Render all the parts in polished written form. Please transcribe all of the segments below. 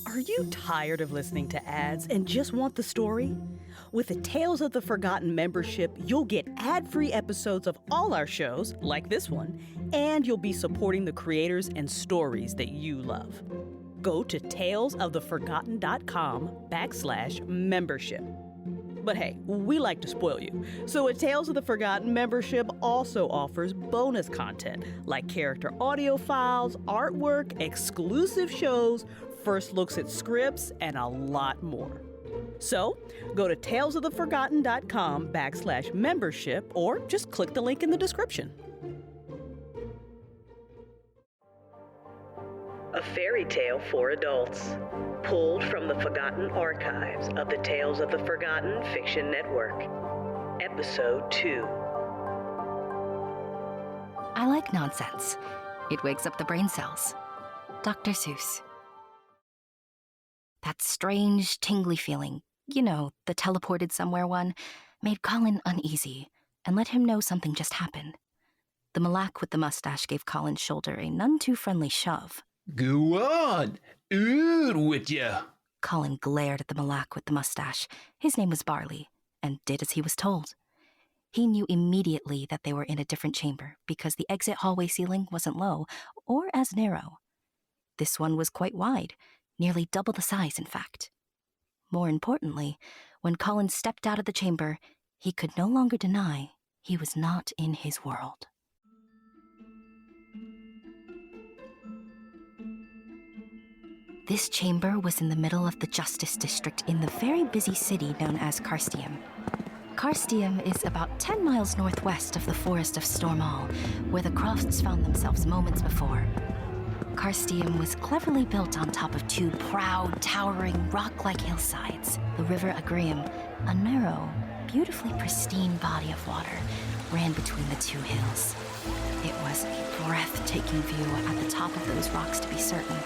Are you tired of listening to ads and just want the story? With the Tales of the Forgotten membership, you'll get ad-free episodes of all our shows, like this one, and you'll be supporting the creators and stories that you love. Go to talesoftheforgotten.com/membership. But hey, we like to spoil you. So a Tales of the Forgotten membership also offers bonus content like character audio files, artwork, exclusive shows, first looks at scripts, and a lot more. So go to talesoftheforgotten.com/membership or just click the link in the description. A fairy tale for adults, pulled from the forgotten archives of the Tales of the Forgotten Fiction Network. Episode 2. I like nonsense. It wakes up the brain cells. Dr. Seuss. That strange, tingly feeling, you know, the teleported somewhere one, made Colin uneasy and let him know something just happened. The Malak with the mustache gave Colin's shoulder a none-too-friendly shove. Go on, out with ya. Colin glared at the Malak with the mustache. His name was Barley, and did as he was told. He knew immediately that they were in a different chamber because the exit hallway ceiling wasn't low or as narrow. This one was quite wide, nearly double the size, in fact. More importantly, when Colin stepped out of the chamber, he could no longer deny he was not in his world. This chamber was in the middle of the Justice District in the very busy city known as Carstium. Carstium is about 10 miles northwest of the forest of Stormall, where the Crofts found themselves moments before. Carstium was cleverly built on top of two proud, towering, rock-like hillsides. The River Agrium, a narrow, beautifully pristine body of water, ran between the two hills. It was a breathtaking view at the top of those rocks, to be certain,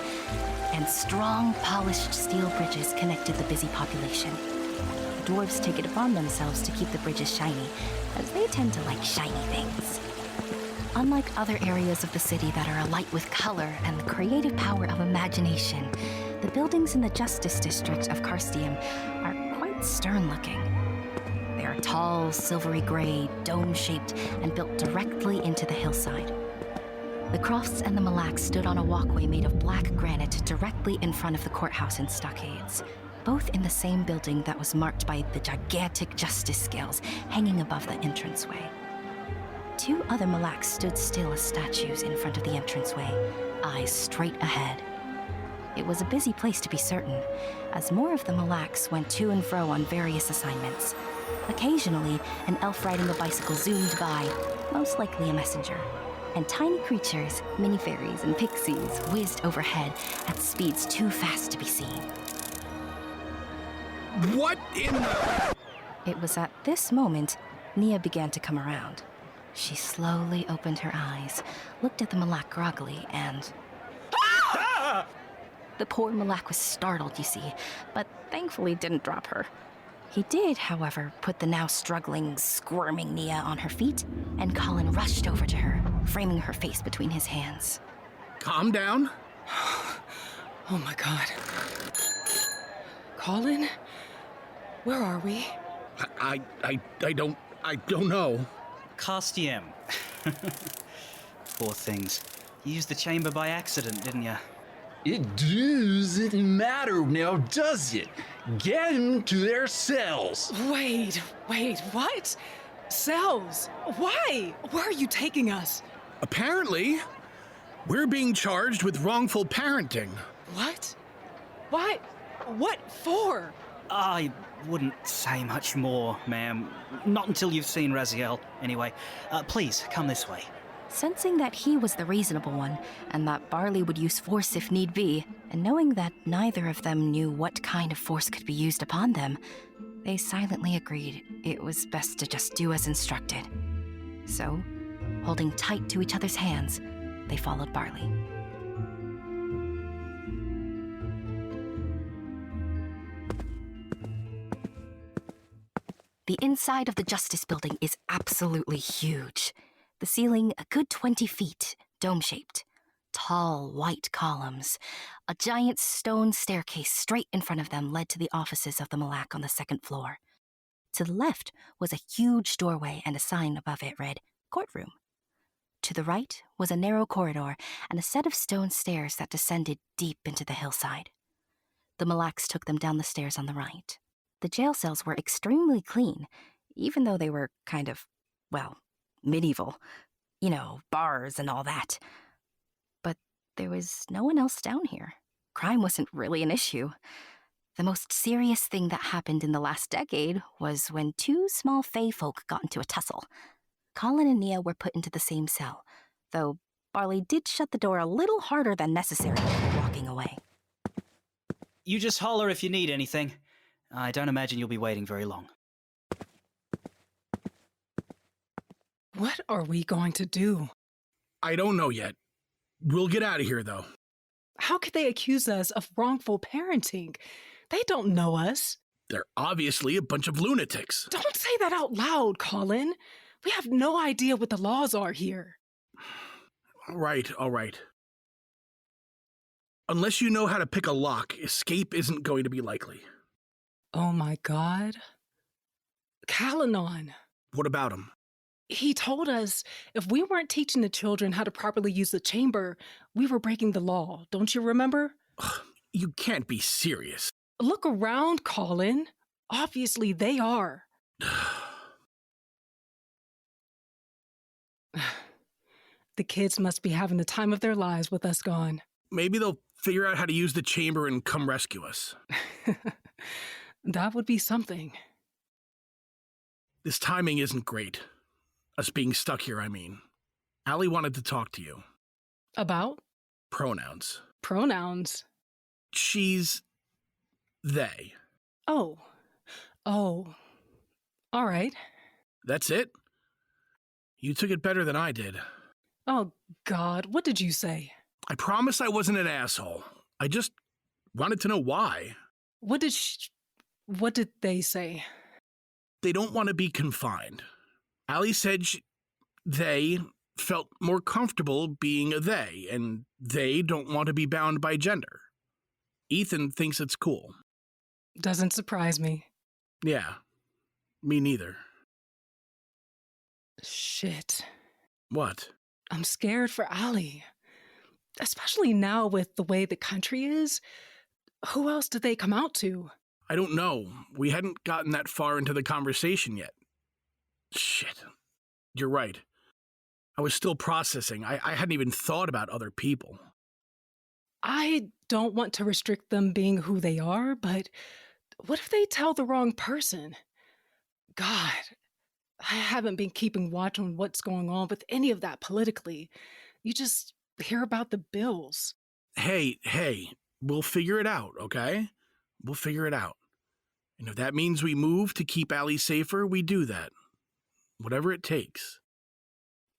and strong, polished steel bridges connected the busy population. Dwarves take it upon themselves to keep the bridges shiny, as they tend to like shiny things. Unlike other areas of the city that are alight with color and the creative power of imagination, the buildings in the Justice District of Carstium are quite stern-looking. They are tall, silvery gray, dome-shaped, and built directly into the hillside. The Crofts and the Malaks stood on a walkway made of black granite directly in front of the courthouse and stockades, both in the same building that was marked by the gigantic justice scales hanging above the entranceway. Two other Malaks stood still as statues in front of the entranceway, eyes straight ahead. It was a busy place, to be certain, as more of the Malaks went to and fro on various assignments. Occasionally, an elf riding a bicycle zoomed by, most likely a messenger, and tiny creatures, mini fairies and pixies, whizzed overhead at speeds too fast to be seen. What in the... It was at this moment Nia began to come around. She slowly opened her eyes, looked at the Malak groggily, and... Ah! The poor Malak was startled, you see, but thankfully didn't drop her. He did, however, put the now struggling, squirming Nia on her feet, and Colin rushed over to her, framing her face between his hands. Calm down. Oh my God. Colin? Where are we? I don't know. Carstium. Poor things. You used the chamber by accident, didn't you? It doesn't matter now, does it? Get them to their cells. Wait, what? Cells? Why? Where are you taking us? Apparently, we're being charged with wrongful parenting. What? Why? What for? I wouldn't say much more, ma'am. Not until you've seen Raziel. Anyway, please, come this way. Sensing that he was the reasonable one, and that Barley would use force if need be, and knowing that neither of them knew what kind of force could be used upon them, they silently agreed it was best to just do as instructed. So, holding tight to each other's hands, they followed Barley. The inside of the Justice Building is absolutely huge. The ceiling a good 20 feet, dome-shaped. tall, white columns. A giant stone staircase straight in front of them led to the offices of the Malak on the second floor. To the left was a huge doorway, and a sign above it read, "Courtroom." To the right was a narrow corridor and a set of stone stairs that descended deep into the hillside. The Malaks took them down the stairs on the right. The jail cells were extremely clean, even though they were kind of, well, medieval. You know, bars and all that. But there was no one else down here. Crime wasn't really an issue. The most serious thing that happened in the last decade was when two small fae folk got into a tussle. Colin and Nia were put into the same cell, though Warley did shut the door a little harder than necessary before walking away. You just holler if you need anything. I don't imagine you'll be waiting very long. What are we going to do? I don't know yet. We'll get out of here, though. How could they accuse us of wrongful parenting? They don't know us. They're obviously a bunch of lunatics. Don't say that out loud, Colin. We have no idea what the laws are here. All right. Unless you know how to pick a lock, escape isn't going to be likely. Oh my God. Kalanon. What about him? He told us if we weren't teaching the children how to properly use the chamber, we were breaking the law. Don't you remember? You can't be serious. Look around, Colin. Obviously, they are. The kids must be having the time of their lives with us gone. Maybe they'll figure out how to use the chamber and come rescue us. That would be something. This timing isn't great. Us being stuck here, I mean. Allie wanted to talk to you. About? Pronouns. Pronouns. She's... they. Oh. All right. That's it? You took it better than I did. Oh, God, what did you say? I promise I wasn't an asshole. I just wanted to know why. What did they say? They don't want to be confined. Allie said they felt more comfortable being a they, and they don't want to be bound by gender. Ethan thinks it's cool. Doesn't surprise me. Yeah, me neither. Shit. What? I'm scared for Allie. Especially now with the way the country is. Who else did they come out to? I don't know. We hadn't gotten that far into the conversation yet. Shit. You're right. I was still processing. I hadn't even thought about other people. I don't want to restrict them being who they are, but what if they tell the wrong person? God, I haven't been keeping watch on what's going on with any of that politically. You just hear about the bills. Hey, we'll figure it out, okay? We'll figure it out. And if that means we move to keep Allie safer, we do that. Whatever it takes.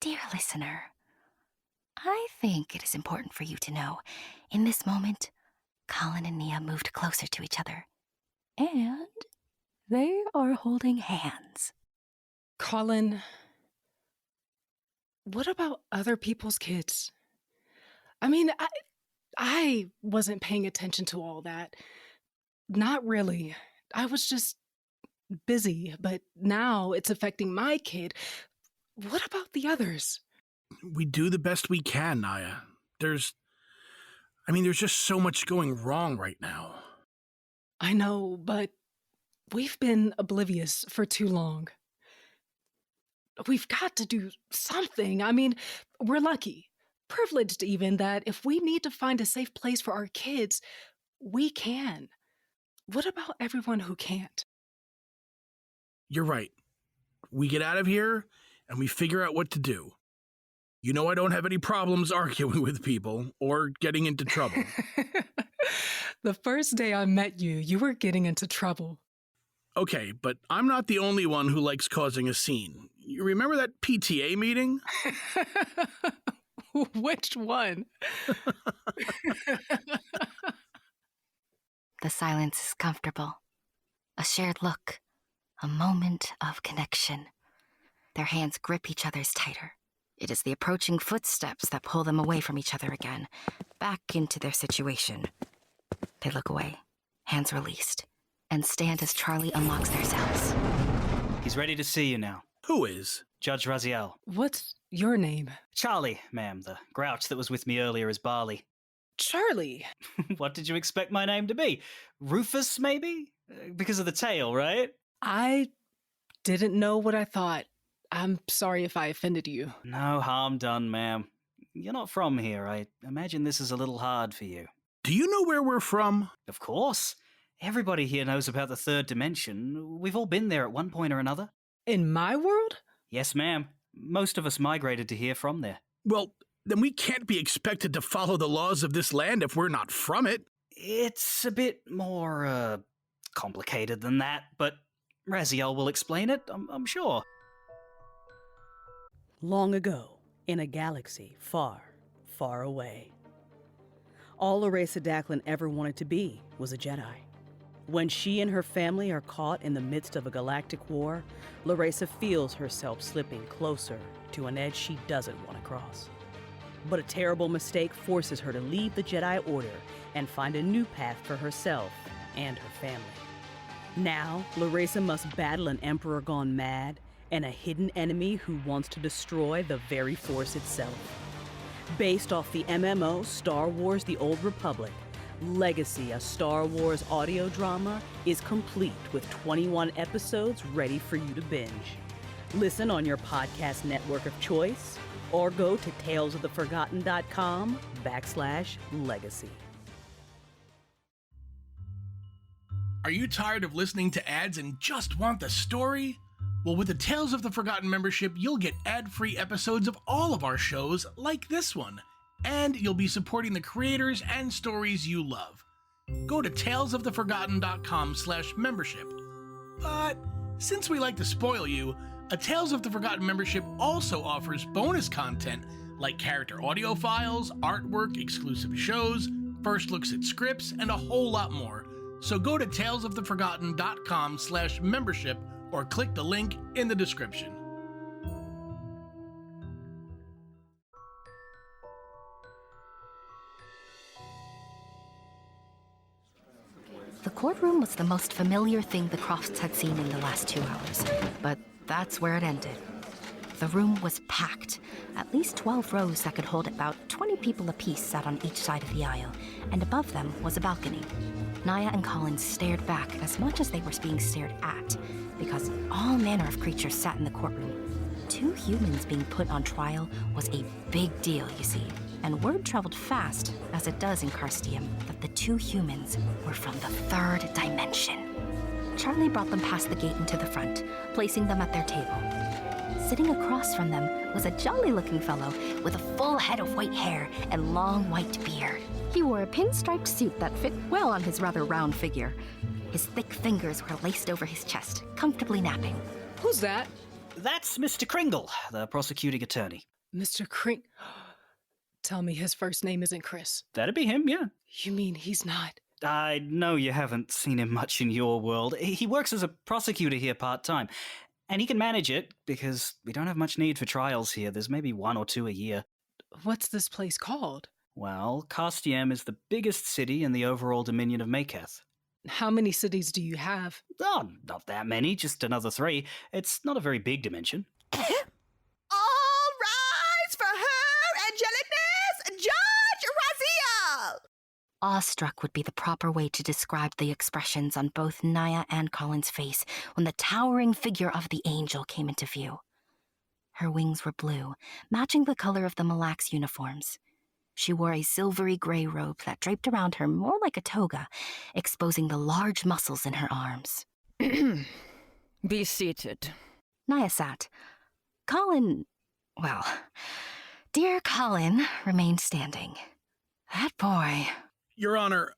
Dear listener, I think it is important for you to know, in this moment, Colin and Nia moved closer to each other. And they are holding hands. Colin, what about other people's kids? I mean, I wasn't paying attention to all that. Not really. I was just busy, but now it's affecting my kid. What about the others? We do the best we can, Nia. There's just so much going wrong right now. I know, but we've been oblivious for too long. We've got to do something. I mean, we're lucky, privileged even, that if we need to find a safe place for our kids, we can. What about everyone who can't? You're right. We get out of here, and we figure out what to do. You know I don't have any problems arguing with people or getting into trouble. The first day I met you, you were getting into trouble. Okay, but I'm not the only one who likes causing a scene. You remember that PTA meeting? Which one? The silence is comfortable. A shared look. A moment of connection. Their hands grip each other's tighter. It is the approaching footsteps that pull them away from each other again, back into their situation. They look away, hands released, and stand as Charly unlocks their cells. He's ready to see you now. Who is? Judge Raziel. What's your name? Charly, ma'am. The grouch that was with me earlier is Barley. Charly. What did you expect my name to be? Rufus, maybe? Because of the tail, right? I didn't know what I thought. I'm sorry if I offended you. No harm done, ma'am. You're not from here. I imagine this is a little hard for you. Do you know where we're from? Of course. Everybody here knows about the third dimension. We've all been there at one point or another. In my world? Yes, ma'am. Most of us migrated to here from there. Well, then we can't be expected to follow the laws of this land if we're not from it. It's a bit more, complicated than that, but Raziel will explain it, I'm sure. Long ago, in a galaxy far, far away, all Larissa Dacklin ever wanted to be was a Jedi. When she and her family are caught in the midst of a galactic war, Larissa feels herself slipping closer to an edge she doesn't want to cross. But a terrible mistake forces her to leave the Jedi Order and find a new path for herself and her family. Now, Larissa must battle an Emperor gone mad and a hidden enemy who wants to destroy the very Force itself. Based off the MMO Star Wars The Old Republic, Legacy, a Star Wars audio drama, is complete with 21 episodes ready for you to binge. Listen on your podcast network of choice or go to talesoftheforgotten.com/legacy. Are you tired of listening to ads and just want the story? Well, with the Tales of the Forgotten membership, you'll get ad-free episodes of all of our shows like this one. And you'll be supporting the creators and stories you love. Go to talesoftheforgotten.com/membership. But since we like to spoil you, a Tales of the Forgotten membership also offers bonus content like character audio files, artwork, exclusive shows, first looks at scripts, and a whole lot more. So go to talesoftheforgotten.com/membership or click the link in the description. The courtroom was the most familiar thing the Crofts had seen in the last 2 hours, but that's where it ended. The room was packed. At least 12 rows that could hold about 20 people apiece sat on each side of the aisle, and above them was a balcony. Nia and Colin stared back as much as they were being stared at, because all manner of creatures sat in the courtroom. 2 humans being put on trial was a big deal, you see, and word traveled fast, as it does in Carsteum, that the 2 humans were from the third dimension. Charly brought them past the gate into the front, placing them at their table. Sitting across from them was a jolly-looking fellow with a full head of white hair and long white beard. He wore a pinstriped suit that fit well on his rather round figure. His thick fingers were laced over his chest, comfortably napping. Who's that? That's Mr. Kringle, the prosecuting attorney. Mr. Tell me his first name isn't Kris. That'd be him, yeah. You mean he's not? I know you haven't seen him much in your world. He works as a prosecutor here part-time. And he can manage it, because we don't have much need for trials here. There's maybe 1 or 2 a year. What's this place called? Well, Carsteum is the biggest city in the overall dominion of Maketh. How many cities do you have? Oh, not that many, just another 3. It's not a very big dimension. All rise for her Angelicness, Judge Raziel! Awestruck would be the proper way to describe the expressions on both Nia and Colin's face when the towering figure of the angel came into view. Her wings were blue, matching the color of the Malak's uniforms. She wore a silvery gray robe that draped around her more like a toga, exposing the large muscles in her arms. Be seated. Nia sat. Colin, well, dear Colin remained standing. That boy... Your Honor,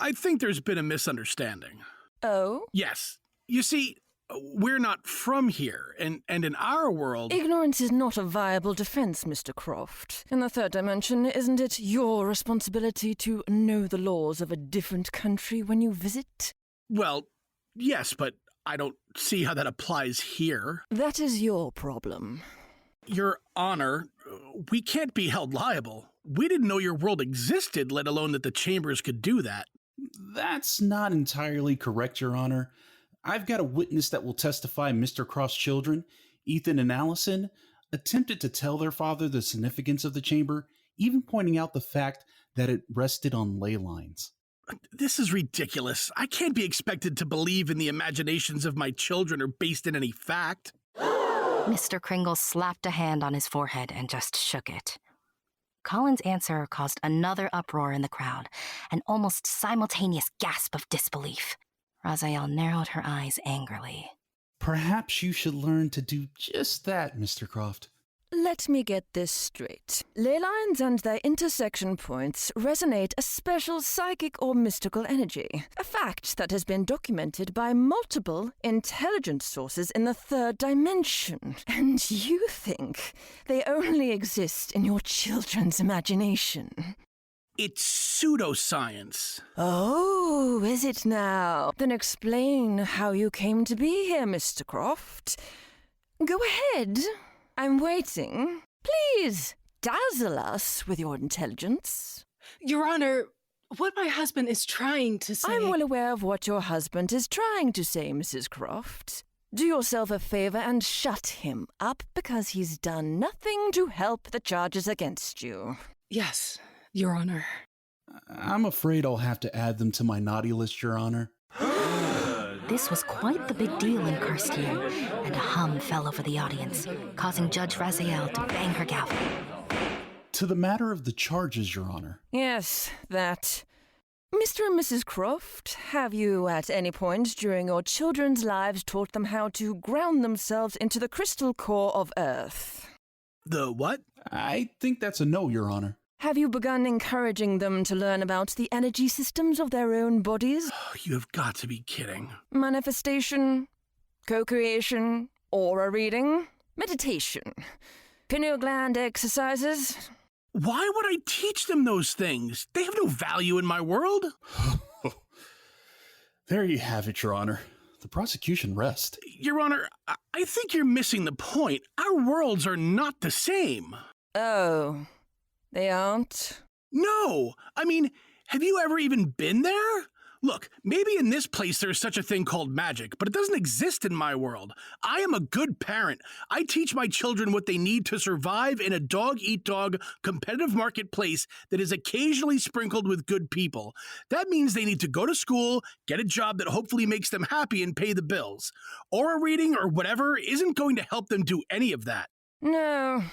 I think there's been a misunderstanding. Oh? Yes. You see, we're not from here, and in our world... Ignorance is not a viable defense, Mr. Croft. In the third dimension, isn't it your responsibility to know the laws of a different country when you visit? Well, yes, but I don't see how that applies here. That is your problem. Your Honor, we can't be held liable. We didn't know your world existed, let alone that the chambers could do that. That's not entirely correct, Your Honor. I've got a witness that will testify Mr. Croft's children, Ethan and Allison, attempted to tell their father the significance of the chamber, even pointing out the fact that it rested on ley lines. This is ridiculous. I can't be expected to believe in the imaginations of my children or based in any fact. Mr. Kringle slapped a hand on his forehead and just shook it. Colin's answer caused another uproar in the crowd, an almost simultaneous gasp of disbelief. Raziel narrowed her eyes angrily. Perhaps you should learn to do just that, Mr. Croft. Let me get this straight. Ley lines and their intersection points resonate a special psychic or mystical energy, a fact that has been documented by multiple intelligence sources in the third dimension. And you think they only exist in your children's imagination? It's pseudoscience. Oh, is it now? Then explain how you came to be here, Mr. Croft. Go ahead. I'm waiting. Please, dazzle us with your intelligence. Your Honor, what my husband is trying to say... I'm well aware of what your husband is trying to say, Mrs. Croft. Do yourself a favor and shut him up, because he's done nothing to help the charges against you. Yes, Your Honor. I'm afraid I'll have to add them to my naughty list, Your Honor. This was quite the big deal in Carstein, and a hum fell over the audience, causing Judge Raziel to bang her gavel. To the matter of the charges, Your Honor. Yes, that. Mr. and Mrs. Croft, have you at any point during your children's lives taught them how to ground themselves into the crystal core of Earth? The what? I think that's a no, Your Honor. Have you begun encouraging them to learn about the energy systems of their own bodies? You have got to be kidding. Manifestation, co-creation, aura reading, meditation, pineal gland exercises. Why would I teach them those things? They have no value in my world. There you have it, Your Honor. The prosecution rests. Your Honor, I think you're missing the point. Our worlds are not the same. Oh, they aren't? No! I mean, have you ever even been there? Look, maybe in this place there's such a thing called magic, but it doesn't exist in my world. I am a good parent. I teach my children what they need to survive in a dog-eat-dog competitive marketplace that is occasionally sprinkled with good people. That means they need to go to school, get a job that hopefully makes them happy and pay the bills. Aura reading or whatever isn't going to help them do any of that. No.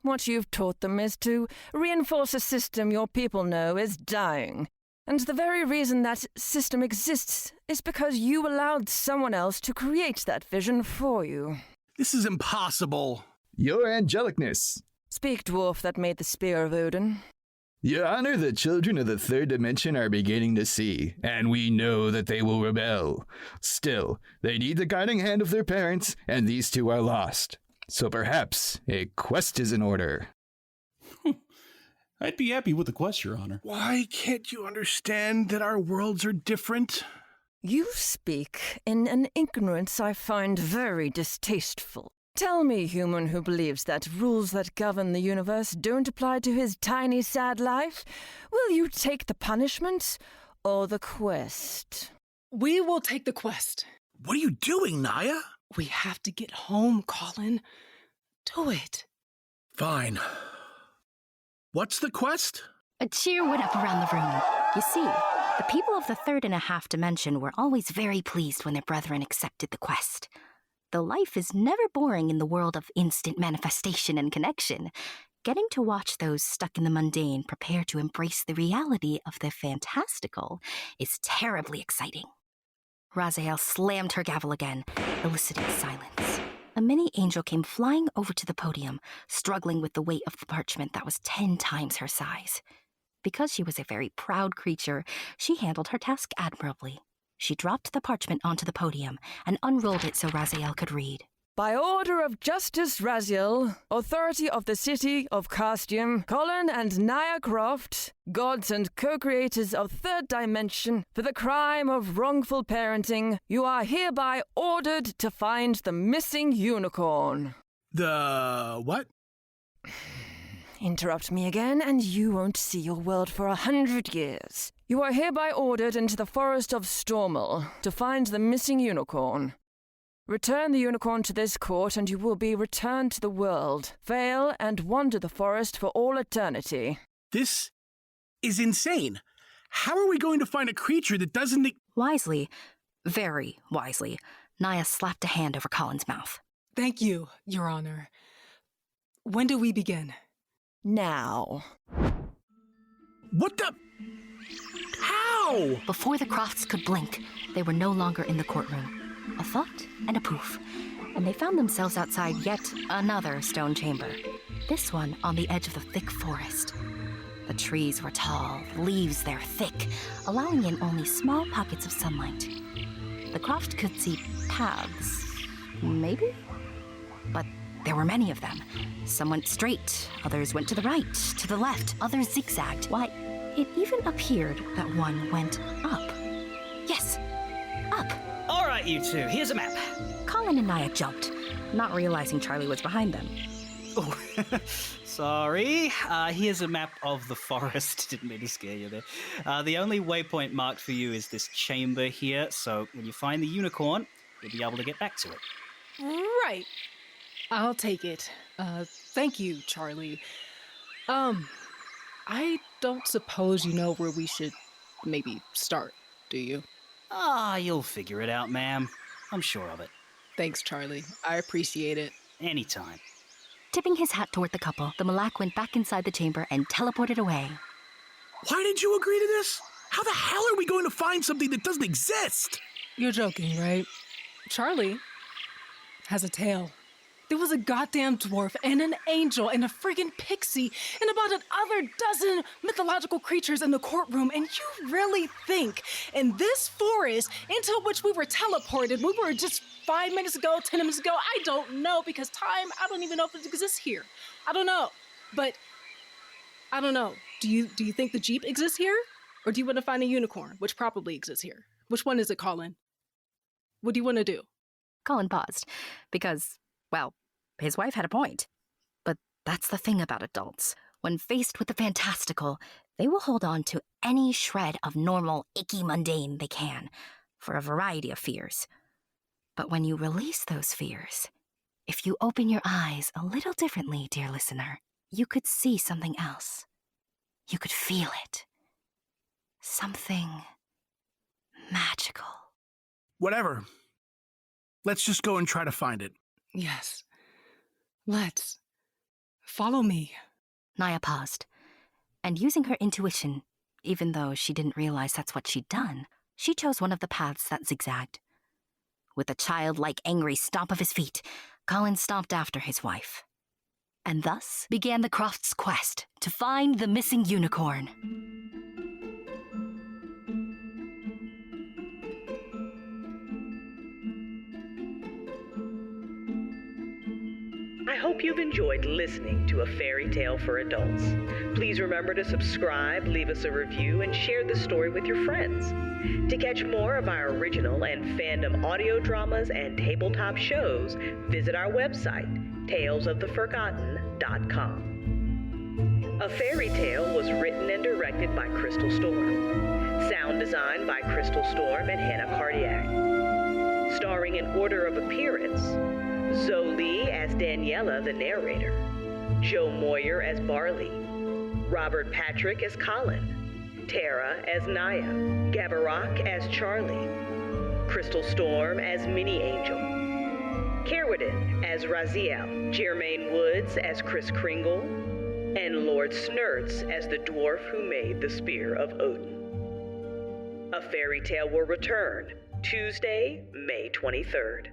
What you've taught them is to reinforce a system your people know is dying. And the very reason that system exists is because you allowed someone else to create that vision for you. This is impossible. Your Angelicness. Speak, dwarf that made the spear of Odin. Your Honor, the children of the third dimension are beginning to see, and we know that they will rebel. Still, they need the guiding hand of their parents, and these two are lost. So perhaps a quest is in order. I'd be happy with the quest, Your Honor. Why can't you understand that our worlds are different? You speak in an ignorance I find very distasteful. Tell me, human who believes that rules that govern the universe don't apply to his tiny, sad life, will you take the punishment or the quest? We will take the quest. What are you doing, Nia? We have to get home, Colin. Do it. Fine. What's the quest? A cheer went up around the room. You see, the people of the third and a half dimension were always very pleased when their brethren accepted the quest. Though life is never boring in the world of instant manifestation and connection, getting to watch those stuck in the mundane prepare to embrace the reality of the fantastical is terribly exciting. Raziel slammed her gavel again, eliciting silence. A mini angel came flying over to the podium, struggling with the weight of the parchment that was 10 times her size. Because she was a very proud creature, she handled her task admirably. She dropped the parchment onto the podium and unrolled it so Raziel could read. By order of Justice Raziel, authority of the city of Carstein, Colin and Nia Croft, gods and co-creators of third dimension, for the crime of wrongful parenting, you are hereby ordered to find the missing unicorn. The what? Interrupt me again, and you won't see your world for 100 years. You are hereby ordered into the forest of Stormal to find the missing unicorn. Return the unicorn to this court, and you will be returned to the world. Fail and wander the forest for all eternity. This is insane. How are we going to find a creature that doesn't... Wisely, very wisely, Nia slapped a hand over Colin's mouth. Thank you, Your Honor. When do we begin? Now. What the... How? Before the Crofts could blink, they were no longer in the courtroom. A thought and a poof, and they found themselves outside yet another stone chamber. This one on the edge of the thick forest. The trees were tall, leaves there thick, allowing in only small pockets of sunlight. The Croft could see paths, maybe? But there were many of them. Some went straight, others went to the right, to the left, others zigzagged. Why, it even appeared that one went up. Yes, up. All right, you two, here's a map. Colin and Nia jumped, not realizing Charly was behind them. Oh, sorry. Here's a map of the forest. Didn't mean to scare you there. The only waypoint marked for you is this chamber here, so when you find the unicorn, you'll be able to get back to it. Right. I'll take it. Thank you, Charly. I don't suppose you know where we should maybe start, do you? You'll figure it out, ma'am. I'm sure of it. Thanks, Charly. I appreciate it. Anytime. Tipping his hat toward the couple, the Malak went back inside the chamber and teleported away. Why did you agree to this? How the hell are we going to find something that doesn't exist? You're joking, right? Charly has a tail. There was a goddamn dwarf and an angel and a friggin' pixie and about another dozen mythological creatures in the courtroom, and you really think in this forest into which we were teleported, we were just 5 minutes ago, 10 minutes ago, I don't know, because time, I don't even know if it exists here. I don't know. But I don't know. Do you think the Jeep exists here? Or do you want to find a unicorn, which probably exists here? Which one is it, Colin? What do you want to do? Colin paused, because, well, his wife had a point. But that's the thing about adults. When faced with the fantastical, they will hold on to any shred of normal, icky mundane they can, for a variety of fears. But when you release those fears, if you open your eyes a little differently, dear listener, you could see something else. You could feel it. Something magical. Whatever. Let's just go and try to find it. Yes. Let's. Follow me. Nia paused, and using her intuition, even though she didn't realize that's what she'd done, she chose one of the paths that zigzagged. With a childlike angry stomp of his feet, Colin stomped after his wife. And thus began the Crofts' quest to find the missing unicorn. I hope you've enjoyed listening to A Fairy Tale for Adults. Please remember to subscribe, leave us a review, and share this story with your friends. To catch more of our original and fandom audio dramas and tabletop shows, visit our website, talesoftheforgotten.com. A Fairy Tale was written and directed by Crystal Storm. Sound design by Crystal Storm and Hannah Cardeilhac. Starring in order of appearance, Zoe as Daniella, the narrator, Joe Moyer as Barley, Robert Patrick as Colin, Tarrah as Nia, Gavaroc as Charly, Crystal Storm as Mini Angel, Carwadin as Raziel, Jermaine Woods as Kris Kringle, and Lord Snerts as the dwarf who made the Spear of Odin. A Fairy Tale will return Tuesday, May 23rd.